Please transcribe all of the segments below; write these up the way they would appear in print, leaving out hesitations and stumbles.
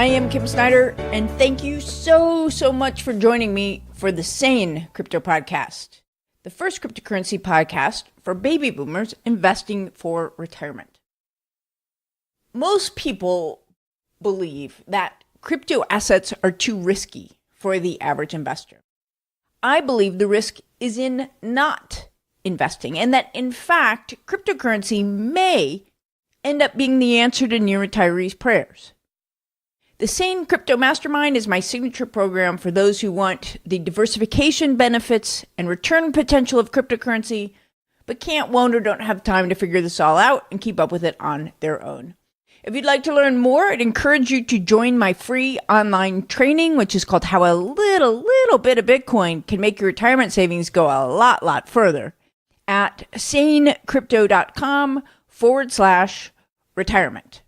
am Kim Snyder, and thank you so much for joining me for the Sane Crypto Podcast, the first cryptocurrency podcast for baby boomers investing for retirement. Most people believe that crypto assets are too risky for the average investor. I believe the risk is in not investing, and that in fact, cryptocurrency may end up being the answer to near retirees' prayers. The Sane Crypto Mastermind is my signature program for those who want the diversification benefits and return potential of cryptocurrency, but can't, won't, or don't have time to figure this all out and keep up with it on their own. If you'd like to learn more, I'd encourage you to join my free online training, which is called How a Little Bit of Bitcoin Can Make Your Retirement Savings Go a Lot Further at sanecrypto.com/retirement.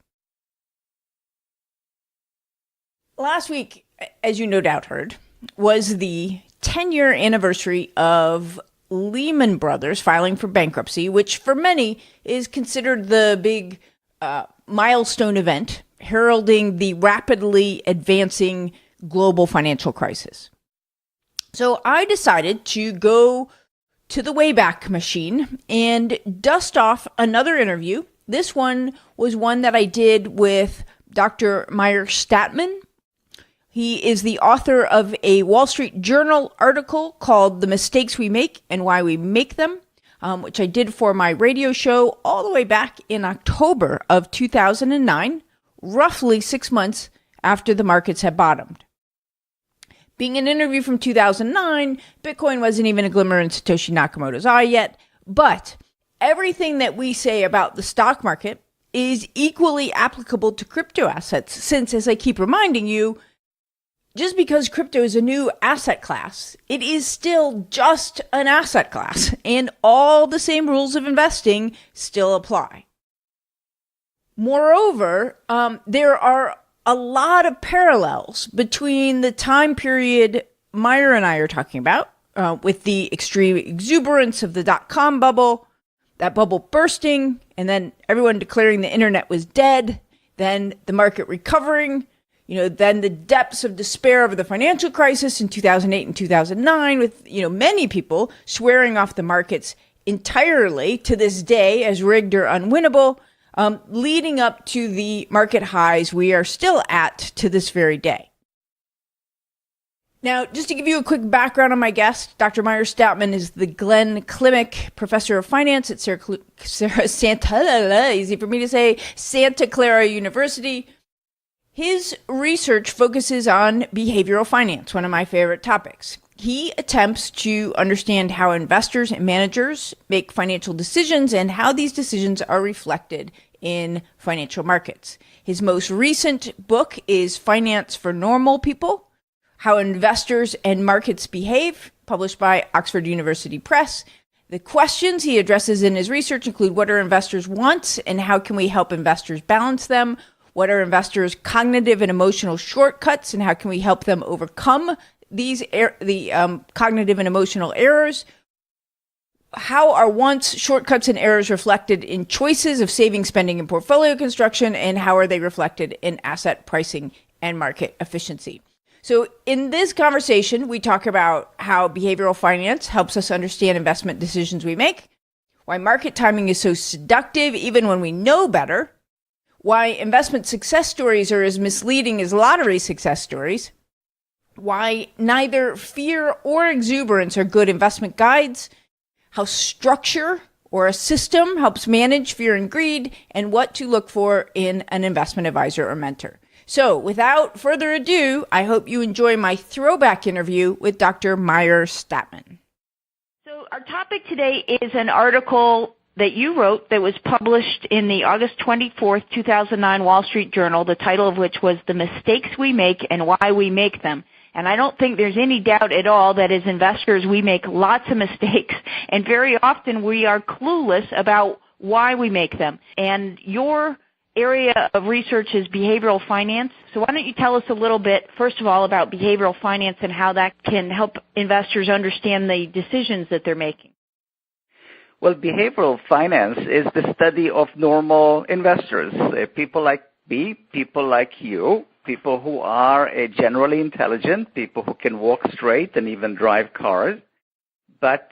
Last week, as you no doubt heard, was the 10-year anniversary of Lehman Brothers filing for bankruptcy, which for many is considered the big milestone event heralding the rapidly advancing global financial crisis. So I decided to go to the Wayback Machine and dust off another interview. This one was one that I did with Dr. Meir Statman. He is the author of a Wall Street Journal article called The Mistakes We Make and Why We Make Them, which I did for my radio show all the way back in October of 2009, roughly 6 months after the markets had bottomed. Being an interview from 2009, Bitcoin wasn't even a glimmer in Satoshi Nakamoto's eye yet, but everything that we say about the stock market is equally applicable to crypto assets, since, as I keep reminding you, just because crypto is a new asset class, it is still just an asset class, and all the same rules of investing still apply. Moreover, there are a lot of parallels between the time period Meir and I are talking about, with the extreme exuberance of the dot-com bubble, that bubble bursting, and then everyone declaring the internet was dead, then the market recovering, then the depths of despair over the financial crisis in 2008 and 2009 with, many people swearing off the markets entirely to this day as rigged or unwinnable, leading up to the market highs we are still at to this very day. Now, just to give you a quick background on my guest, Dr. Meir Statman is the Glenn Klimek Professor of Finance at Santa Clara University. His research focuses on behavioral finance, one of my favorite topics. He attempts to understand how investors and managers make financial decisions and how these decisions are reflected in financial markets. His most recent book is Finance for Normal People: How Investors and Markets Behave, published by Oxford University Press. The questions he addresses in his research include: what are investors' wants and how can we help investors balance them? What are investors' cognitive and emotional shortcuts, and how can we help them overcome these cognitive and emotional errors? How are wants, shortcuts, and errors reflected in choices of saving, spending, and portfolio construction, and how are they reflected in asset pricing and market efficiency? So in this conversation, we talk about how behavioral finance helps us understand investment decisions we make, why market timing is so seductive even when we know better, why investment success stories are as misleading as lottery success stories, why neither fear or exuberance are good investment guides, how structure or a system helps manage fear and greed, and what to look for in an investment advisor or mentor. So without further ado, I hope you enjoy my throwback interview with Dr. Meir Statman. So our topic today is an article that you wrote that was published in the August 24th, 2009 Wall Street Journal, the title of which was The Mistakes We Make and Why We Make Them. And I don't think there's any doubt at all that as investors we make lots of mistakes, and very often we are clueless about why we make them. And your area of research is behavioral finance. So why don't you tell us a little bit, first of all, about behavioral finance and how that can help investors understand the decisions that they're making? Well, behavioral finance is the study of normal investors, people like me, people like you, people who are generally intelligent, people who can walk straight and even drive cars. But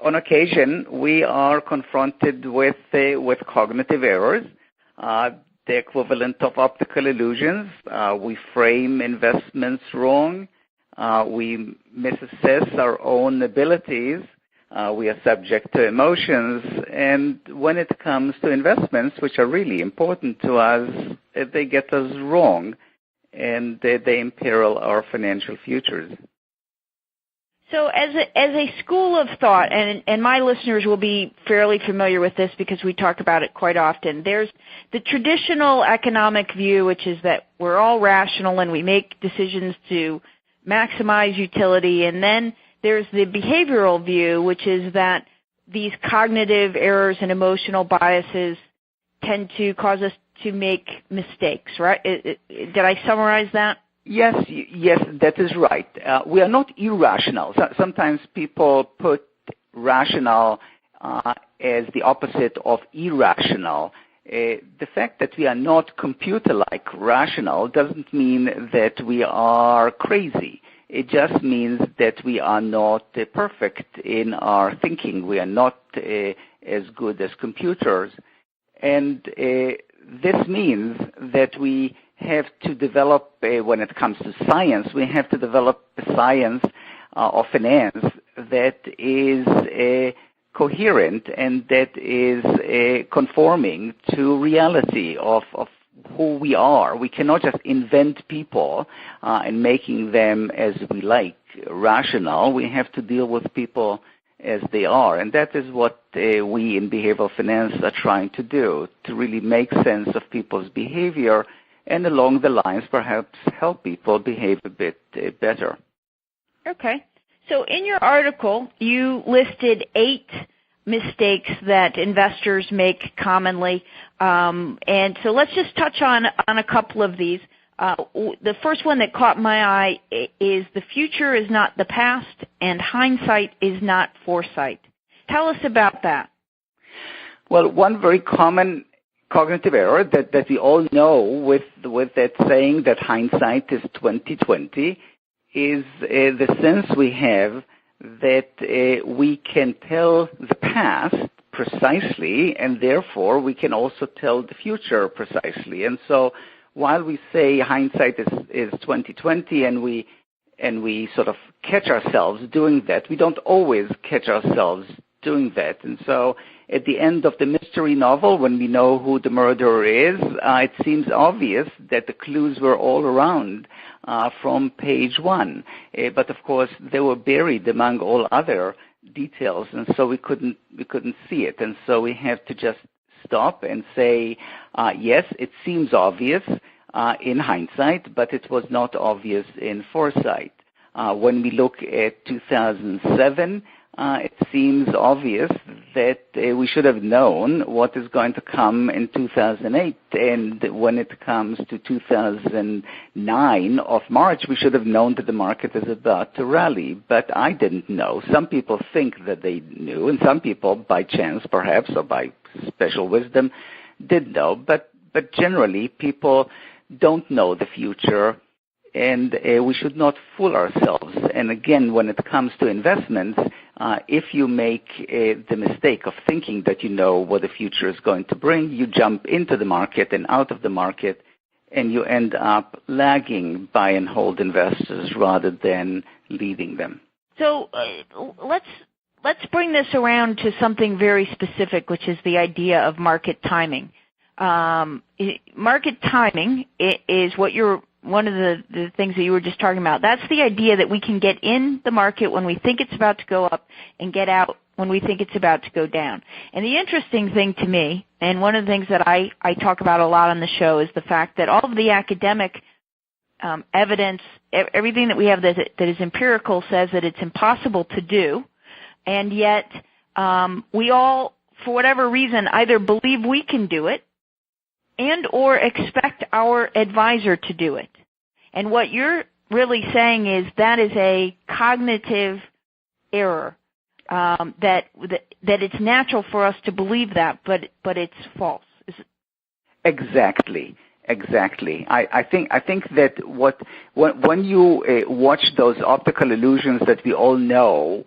on occasion, we are confronted with cognitive errors, the equivalent of optical illusions. We frame investments wrong. We misassess our own abilities. We are subject to emotions. And when it comes to investments, which are really important to us, they get us wrong, and they imperil our financial futures. So as a school of thought, and my listeners will be fairly familiar with this because we talk about it quite often, there's the traditional economic view, which is that we're all rational and we make decisions to maximize utility, and then there's the behavioral view, which is that these cognitive errors and emotional biases tend to cause us to make mistakes, right? Did I summarize that? Yes, that is right. We are not irrational. Sometimes people put rational as the opposite of irrational. The fact that we are not computer-like rational doesn't mean that we are crazy. It just means that we are not perfect in our thinking. We are not as good as computers. And this means that we have to develop, when it comes to science, we have to develop a science of finance that is coherent and that is conforming to reality of who we are. We cannot just invent people and making them as we like, rational. We have to deal with people as they are. And that is what we in behavioral finance are trying to do, to really make sense of people's behavior and along the lines perhaps help people behave a bit better. Okay. So in your article, you listed 8 mistakes that investors make commonly. And so let's just touch on a couple of these. The first one that caught my eye is the future is not the past and hindsight is not foresight. Tell us about that. Well, one very common cognitive error that we all know with that saying that hindsight is 20/20 is the sense we have that we can tell the past precisely, and therefore we can also tell the future precisely. And so while we say hindsight is 20/20 and we sort of catch ourselves doing that, we don't always catch ourselves doing that. And so at the end of the mystery novel, when we know who the murderer is, it seems obvious that the clues were all around from page 1. But of course, they were buried among all other details, and so we couldn't see it. And so we have to just stop and say, yes, it seems obvious in hindsight, but it was not obvious in foresight. When we look at 2007, it seems obvious that we should have known what is going to come in 2008. And when it comes to 2009 of March, we should have known that the market is about to rally. But I didn't know. Some people think that they knew, and some people, by chance perhaps, or by special wisdom, did know. But generally, people don't know the future, and we should not fool ourselves. And again, when it comes to investments, if you make the mistake of thinking that you know what the future is going to bring, you jump into the market and out of the market, and you end up lagging buy and hold investors rather than leading them. So let's bring this around to something very specific, which is the idea of market timing. Market timing is one of the things that you were just talking about. That's the idea that we can get in the market when we think it's about to go up and get out when we think it's about to go down. And the interesting thing to me, and one of the things that I talk about a lot on the show, is the fact that all of the academic evidence, everything that we have that is empirical, says that it's impossible to do, and yet we all, for whatever reason, either believe we can do it and or expect our advisor to do it. And what you're really saying is that is a cognitive error, that it's natural for us to believe that, but it's false. Exactly. Exactly. I think that when you watch those optical illusions that we all know,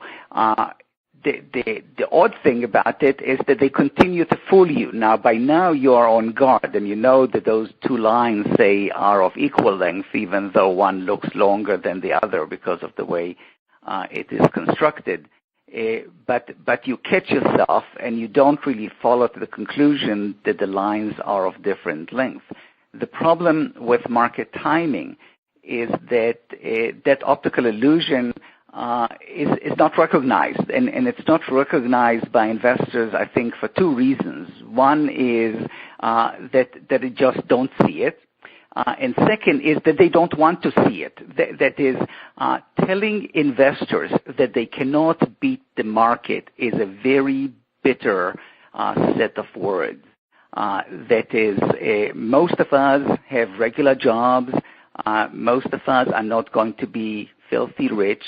the odd thing about it is that they continue to fool you. Now, by now you are on guard, and you know that those two lines, say, are of equal length, even though one looks longer than the other because of the way it is constructed. But you catch yourself, and you don't really follow to the conclusion that the lines are of different length. The problem with market timing is that that optical illusion is not recognized, and it's not recognized by investors, I think, for two reasons. One is that they just don't see it, and second is that they don't want to see it. That is, telling investors that they cannot beat the market is a very bitter set of words. That is, most of us have regular jobs. Most of us are not going to be filthy rich.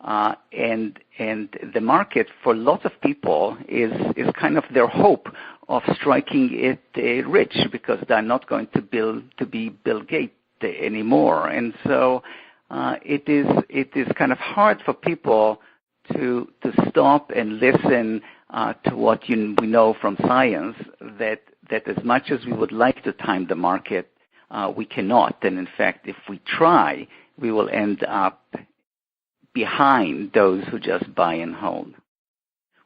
And the market, for lots of people, is kind of their hope of striking it rich, because they're not going to be Bill Gates anymore. And so it is kind of hard for people to stop and listen to what we know from science, that as much as we would like to time the market, we cannot. And in fact, if we try, we will end up behind those who just buy and hold.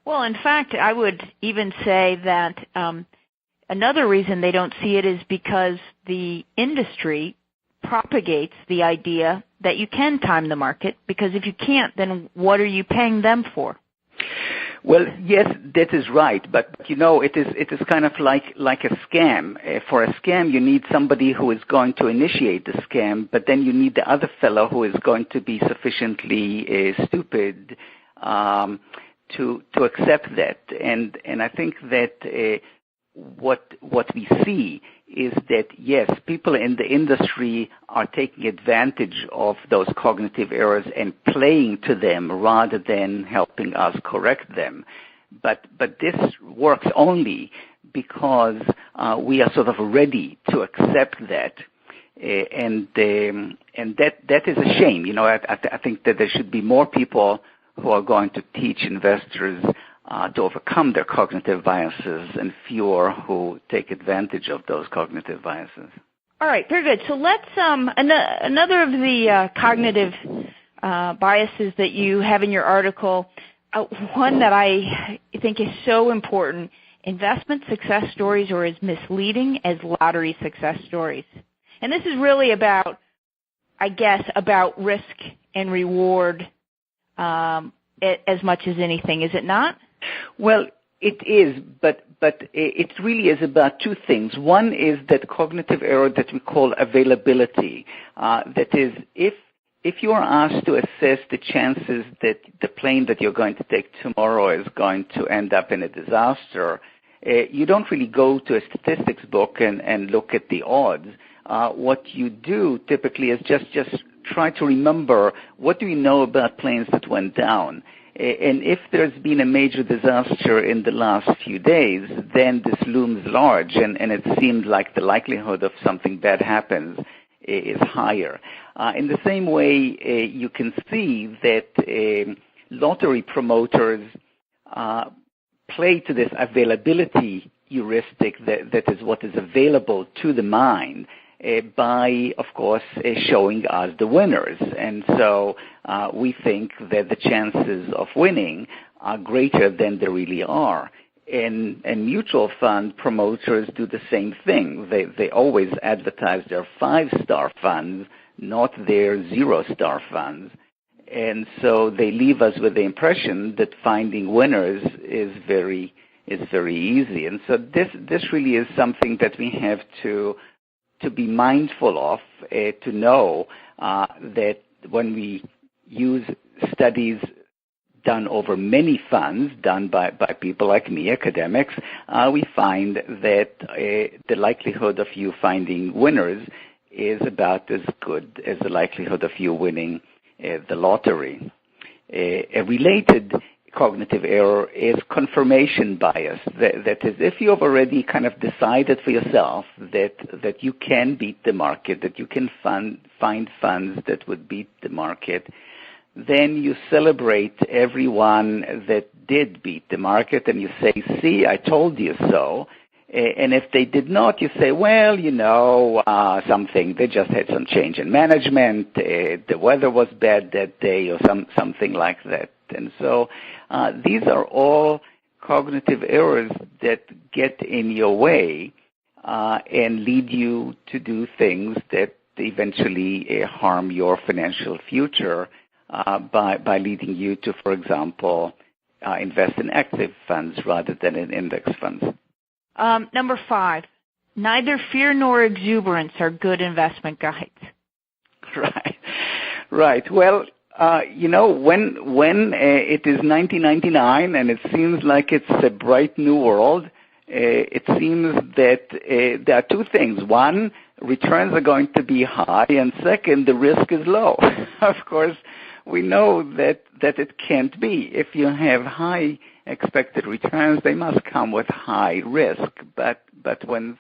Well, in fact, I would even say that another reason they don't see it is because the industry propagates the idea that you can time the market, because if you can't, then what are you paying them for? Well, yes, that is right, but it is kind of like a scam. For a scam, you need somebody who is going to initiate the scam, but then you need the other fellow who is going to be sufficiently stupid to accept that. And I think that what we see is that, yes, people in the industry are taking advantage of those cognitive errors and playing to them rather than helping us correct them. But this works only because we are sort of ready to accept that. And that is a shame. I think that there should be more people who are going to teach investors to overcome their cognitive biases, and fewer who take advantage of those cognitive biases. All right, very good. So let's another of the cognitive biases that you have in your article, one that I think is so important: investment success stories are as misleading as lottery success stories. And this is really about, I guess, about risk and reward as much as anything, is it not? Well, it is, but it really is about two things. One is that cognitive error that we call availability. That is, if you are asked to assess the chances that the plane that you're going to take tomorrow is going to end up in a disaster, you don't really go to a statistics book and look at the odds. What you do typically is just try to remember, what do we know about planes that went down? And if there's been a major disaster in the last few days, then this looms large, and it seems like the likelihood of something bad happens is higher. In the same way, you can see that lottery promoters play to this availability heuristic that is what is available to the mind, by, of course, showing us the winners. And so we think that the chances of winning are greater than they really are. And mutual fund promoters do the same thing. They always advertise their 5-star funds, not their 0-star funds. And so they leave us with the impression that finding winners is very easy. And so this really is something that we have to be mindful of, to know that when we use studies done over many funds, done by people like me, academics, we find that the likelihood of you finding winners is about as good as the likelihood of you winning the lottery. A related cognitive error is confirmation bias. That is, if you have already kind of decided for yourself that you can beat the market, that you can find funds that would beat the market, then you celebrate everyone that did beat the market, and you say, see, I told you so. And if they did not, you say, well, something, they just had some change in management, the weather was bad that day, or something like that. And so these are all cognitive errors that get in your way and lead you to do things that eventually harm your financial future by leading you to, for example, invest in active funds rather than in index funds. Number 5, neither fear nor exuberance are good investment guides. Right. Well, when it is 1999 and it seems like it's a bright new world, it seems that there are two things. One, returns are going to be high, and second, the risk is low. Of course, we know that it can't be. If you have high expected returns, they must come with high risk. But when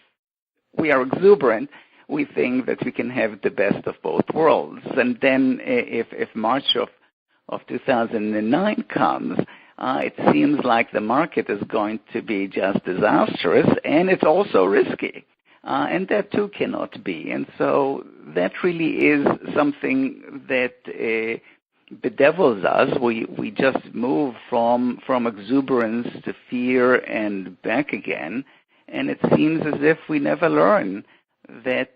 we are exuberant, we think that we can have the best of both worlds. And then if March of 2009 comes, it seems like the market is going to be just disastrous, and it's also risky. And that too cannot be. And so that really is something that bedevils us. We just move from exuberance to fear and back again, and it seems as if we never learn that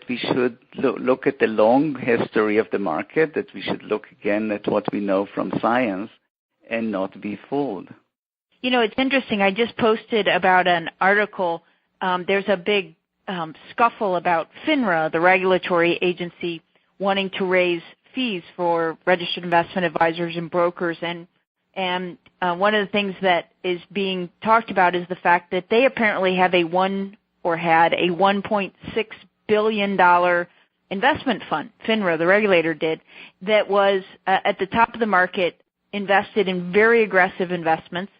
we should look at the long history of the market, that we should look again at what we know from science and not be fooled. It's interesting. I just posted about an article. There's a big scuffle about FINRA, the regulatory agency, wanting to raise fees for registered investment advisors and brokers, and one of the things that is being talked about is the fact that they apparently have had a $1.6 billion investment fund. FINRA, the regulator, did, that was at the top of the market, invested in very aggressive investments,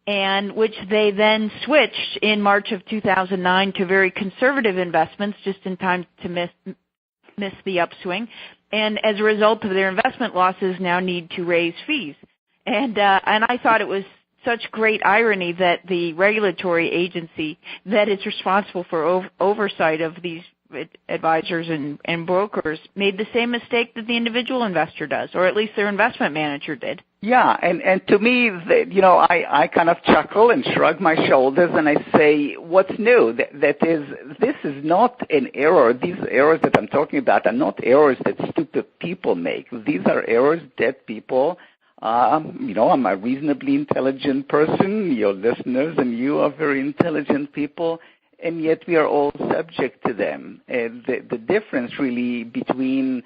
and which they then switched in March of 2009 to very conservative investments just in time to miss the upswing. And as a result of their investment losses, now need to raise fees. And I thought it was such great irony that the regulatory agency that is responsible for oversight of these advisors and brokers made the same mistake that the individual investor does, or at least their investment manager did. Yeah, and to me, I kind of chuckle and shrug my shoulders and I say, what's new? That is, this is not an error. These errors that I'm talking about are not errors that stupid people make. These are errors that people, I'm a reasonably intelligent person. Your listeners and you are very intelligent people, and yet we are all subject to them. The difference really between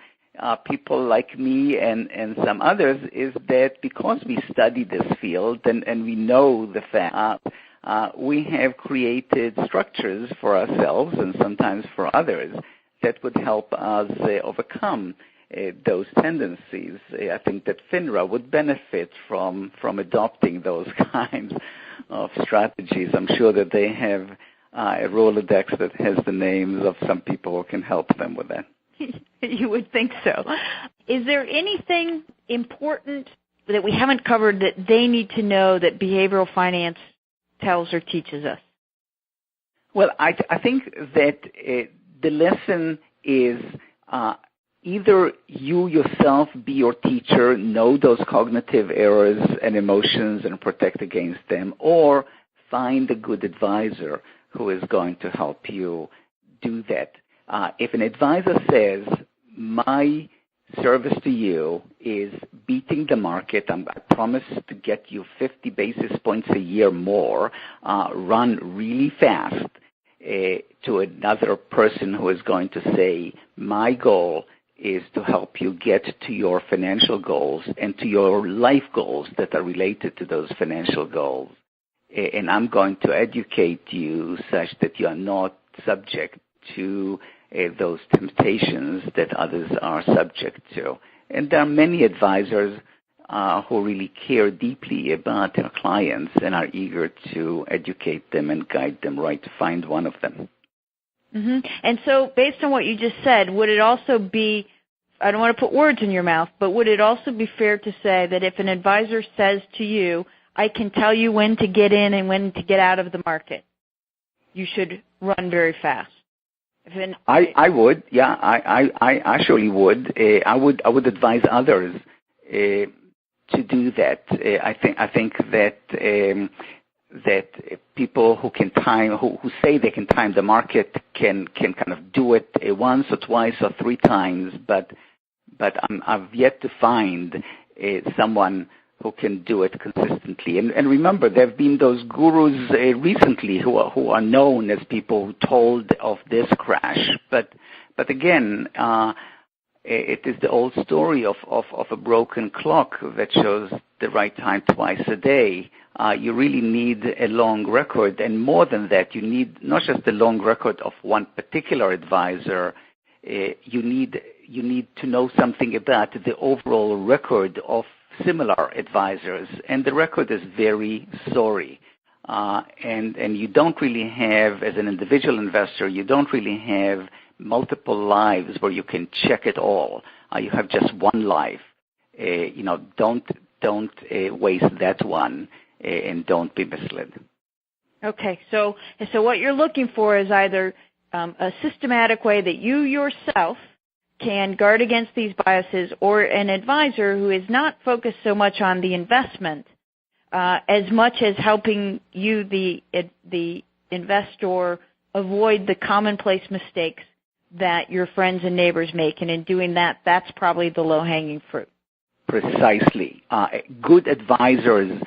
people like me and some others is that because we study this field and we know the fact, we have created structures for ourselves and sometimes for others that would help us overcome those tendencies. I think that FINRA would benefit from adopting those kinds of strategies. I'm sure that they have a Rolodex that has the names of some people who can help them with that. You would think so. Is there anything important that we haven't covered that they need to know that behavioral finance tells or teaches us? Well, I think that the lesson is either you yourself be your teacher, know those cognitive errors and emotions and protect against them, or find a good advisor who is going to help you do that. If an advisor says, my service to you is beating the market, I promise to get you 50 basis points a year more, run really fast, to another person who is going to say, my goal is to help you get to your financial goals and to your life goals that are related to those financial goals. And I'm going to educate you such that you are not subject to those temptations that others are subject to. And there are many advisors who really care deeply about their clients and are eager to educate them and guide them right to find one of them. Mm-hmm. And so based on what you just said, would it also be, I don't want to put words in your mouth, but would it also be fair to say that if an advisor says to you, I can tell you when to get in and when to get out of the market, you should run very fast? I would, yeah, I actually would. I would advise others to do that. I think that people who can time, who say they can time the market can kind of do it once or twice or three times, but I've yet to find someone who can do it consistently. And remember, there have been those gurus recently who are known as people who told of this crash. But again, it is the old story of a broken clock that shows the right time twice a day. You really need a long record, and more than that, you need not just the long record of one particular advisor. You need to know something about the overall record of similar advisors, and the record is very sorry. And you don't really have, as an individual investor, you don't really have multiple lives where you can check it all. You have just one life. Don't waste that one, and don't be misled. Okay, so what you're looking for is either a systematic way that you yourself can guard against these biases, or an advisor who is not focused so much on the investment as much as helping you, the investor, avoid the commonplace mistakes that your friends and neighbors make. And in doing that, that's probably the low-hanging fruit. Precisely. Good advisors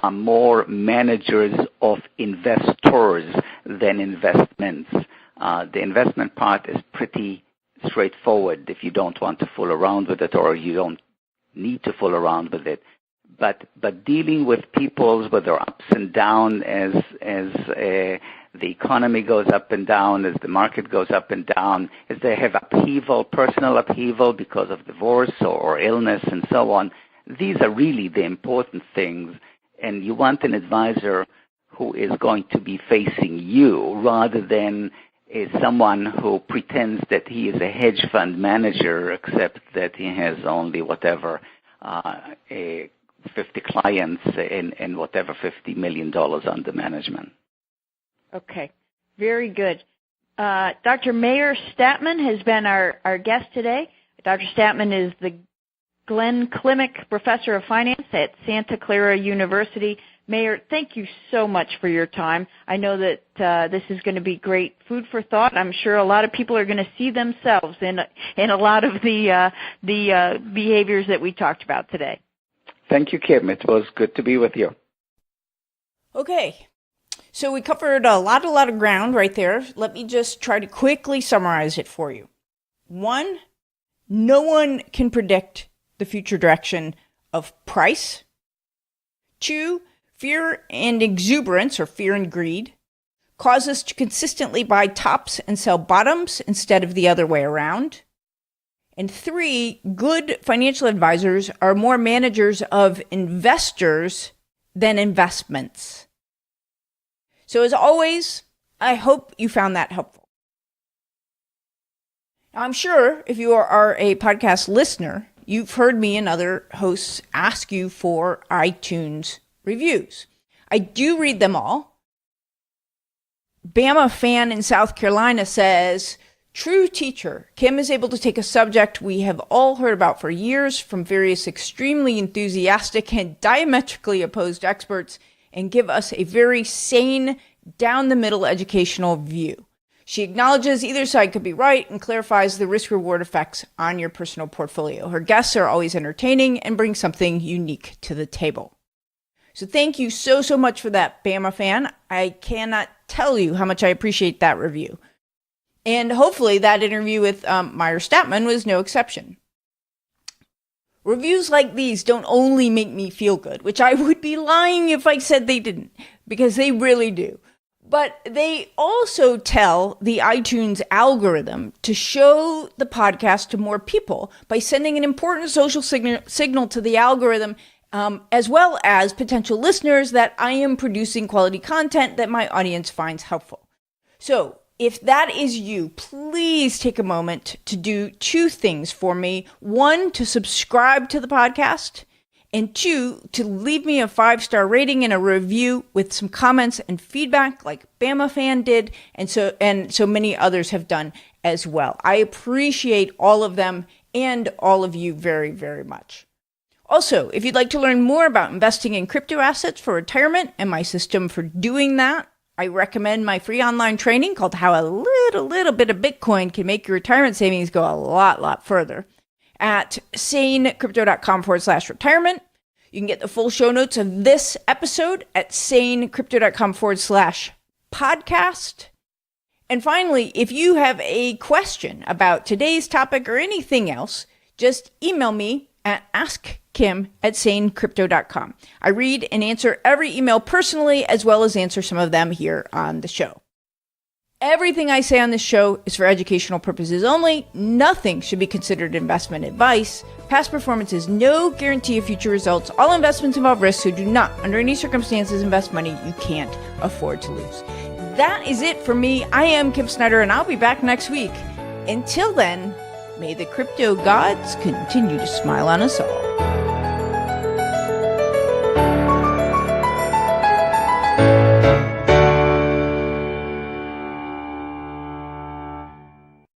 are more managers of investors than investments. The investment part is pretty straightforward if you don't want to fool around with it, or you don't need to fool around with it. But dealing with people's, with their ups and downs as the economy goes up and down, as the market goes up and down, as they have upheaval, personal upheaval because of divorce or illness and so on, these are really the important things. And you want an advisor who is going to be facing you rather than someone who pretends that he is a hedge fund manager, except that he has only 50 clients and whatever $50 million under management. Okay, very good. Dr. Meir Statman has been our guest today. Dr. Statman is the Glenn Klimek Professor of Finance at Santa Clara University. Meir, thank you so much for your time. I know that this is going to be great food for thought. I'm sure a lot of people are going to see themselves in a lot of the behaviors that we talked about today. Thank you, Kim. It was good to be with you. Okay, so we covered a lot of ground right there. Let me just try to quickly summarize it for you. 1, no one can predict the future direction of price. 2, fear and exuberance, or fear and greed, cause us to consistently buy tops and sell bottoms instead of the other way around. And 3, good financial advisors are more managers of investors than investments. So as always, I hope you found that helpful. Now, I'm sure if you are a podcast listener, you've heard me and other hosts ask you for iTunes reviews. I do read them all. Bama fan in South Carolina says, true teacher, Kim is able to take a subject we have all heard about for years from various extremely enthusiastic and diametrically opposed experts and give us a very sane, down-the-middle educational view. She acknowledges either side could be right and clarifies the risk-reward effects on your personal portfolio. Her guests are always entertaining and bring something unique to the table. So thank you so much for that, Bama fan. I cannot tell you how much I appreciate that review. And hopefully that interview with Meir Statman was no exception. Reviews like these don't only make me feel good, which I would be lying if I said they didn't, because they really do. But they also tell the iTunes algorithm to show the podcast to more people by sending an important social signal to the algorithm, as well as potential listeners that I am producing quality content that my audience finds helpful. So if that is you, please take a moment to do two things for me. One, to subscribe to the podcast. And two, to leave me a 5-star rating and a review with some comments and feedback like Bama Fan did, and so many others have done as well. I appreciate all of them and all of you very, very much. Also, if you'd like to learn more about investing in crypto assets for retirement and my system for doing that, I recommend my free online training called How a Little Bit of Bitcoin Can Make Your Retirement Savings Go a Lot Further at sanecrypto.com/retirement. You can get the full show notes of this episode at sanecrypto.com/podcast. And finally, if you have a question about today's topic or anything else, just email me at askkim@sanecrypto.com. I read and answer every email personally, as well as answer some of them here on the show. Everything I say on this show is for educational purposes only. Nothing should be considered investment advice. Past performance is no guarantee of future results. All investments involve risks, so do not, under any circumstances, invest money you can't afford to lose. That is it for me. I am Kim Snyder, and I'll be back next week. Until then, may the crypto gods continue to smile on us all.